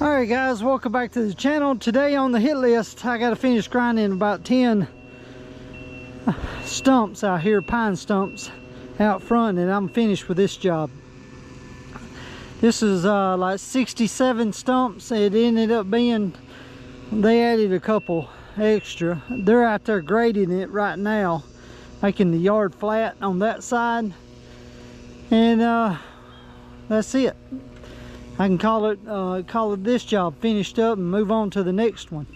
Alright guys, welcome back to the channel. Today on the hit list, I got to finish grinding about 10 stumps out here, pine stumps out front, and I'm finished with this job. This is like 67 stumps. It ended up being, they added a couple extra. They're out there grading it right now, making the yard flat on that side, and that's it. I can call it this job finished up and move on to the next one.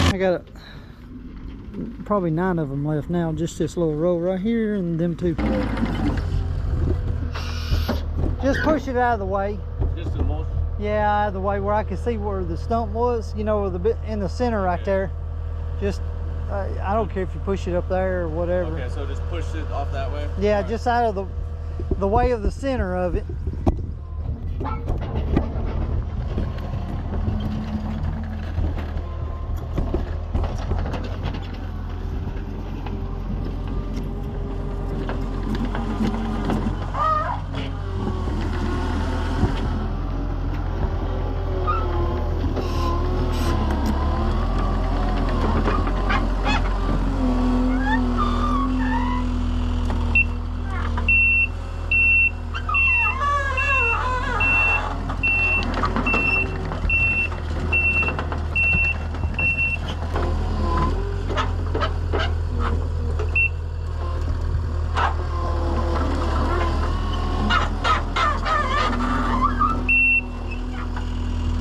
I got probably 9 of them left now, just this little row right here and them 2. Just push it out of the way. Just the most? Yeah, out of the way where I can see where the stump was, you know, the bit in the center right there. Just, I don't care if you push it up there or whatever. Okay, so just push it off that way? Yeah, right. Just out of the way of the center of it.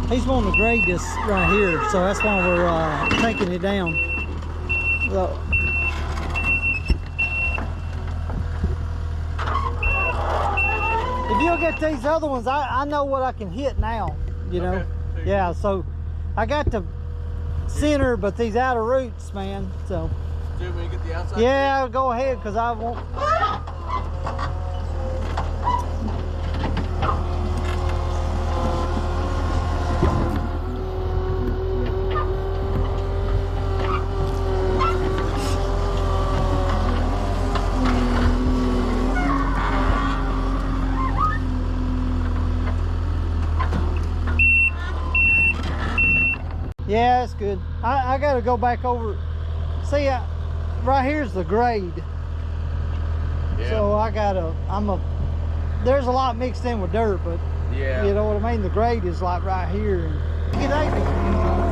He's wanting to grade this right here, so that's why we're taking it down. So, if you'll get these other ones, I know what I can hit now, you know. Okay. Yeah, so I got the center, but these outer roots, man. So Dude, when you get the outside. yeah, go ahead, cause I won't. Yeah, it's good. I got to go back over. See, right here's the grade. Yeah. So there's a lot mixed in with dirt, but Yeah. you know what I mean? The grade is like right here. Look at that.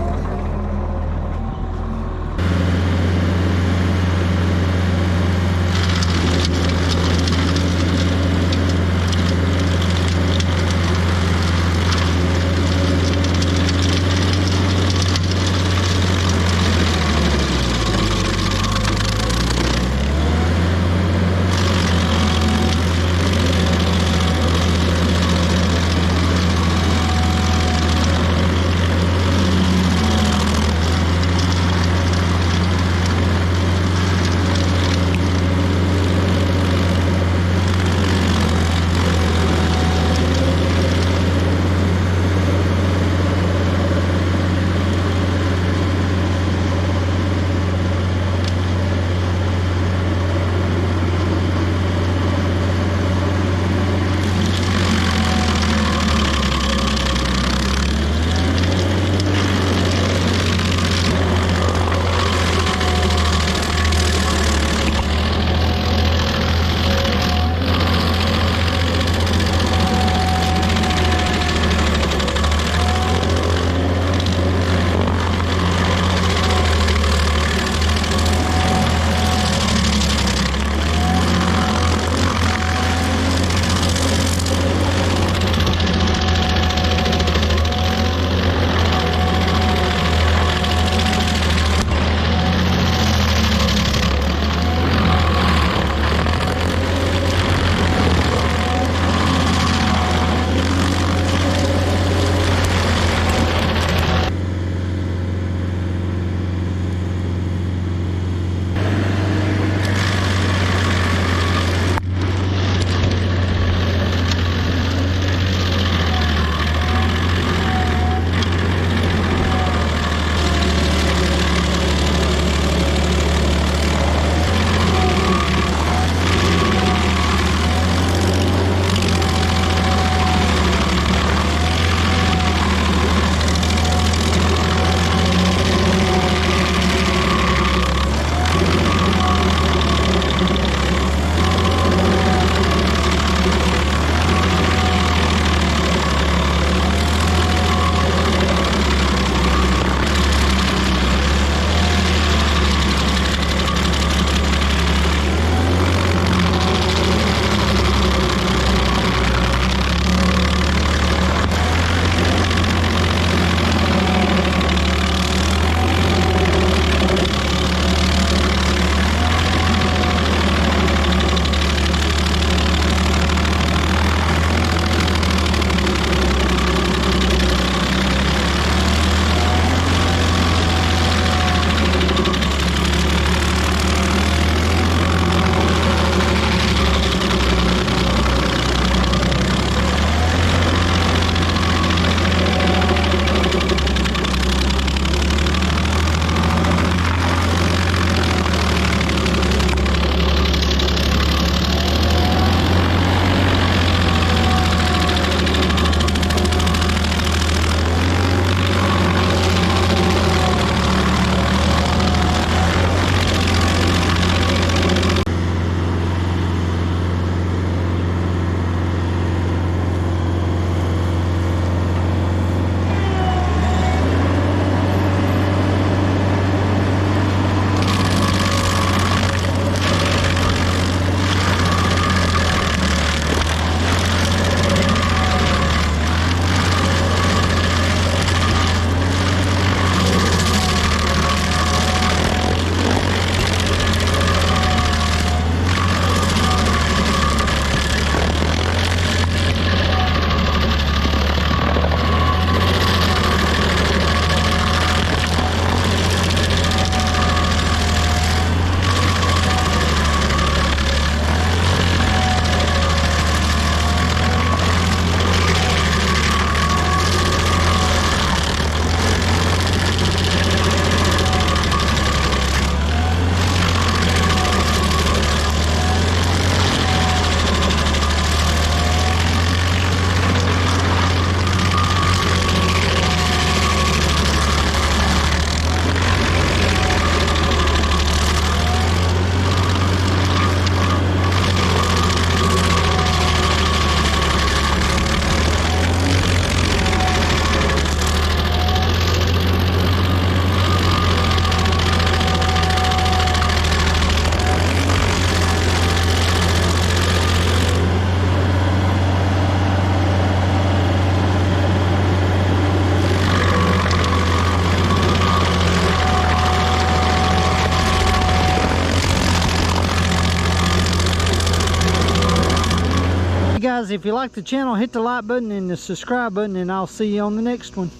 if you like the channel, hit the like button and the subscribe button, and I'll see you on the next one.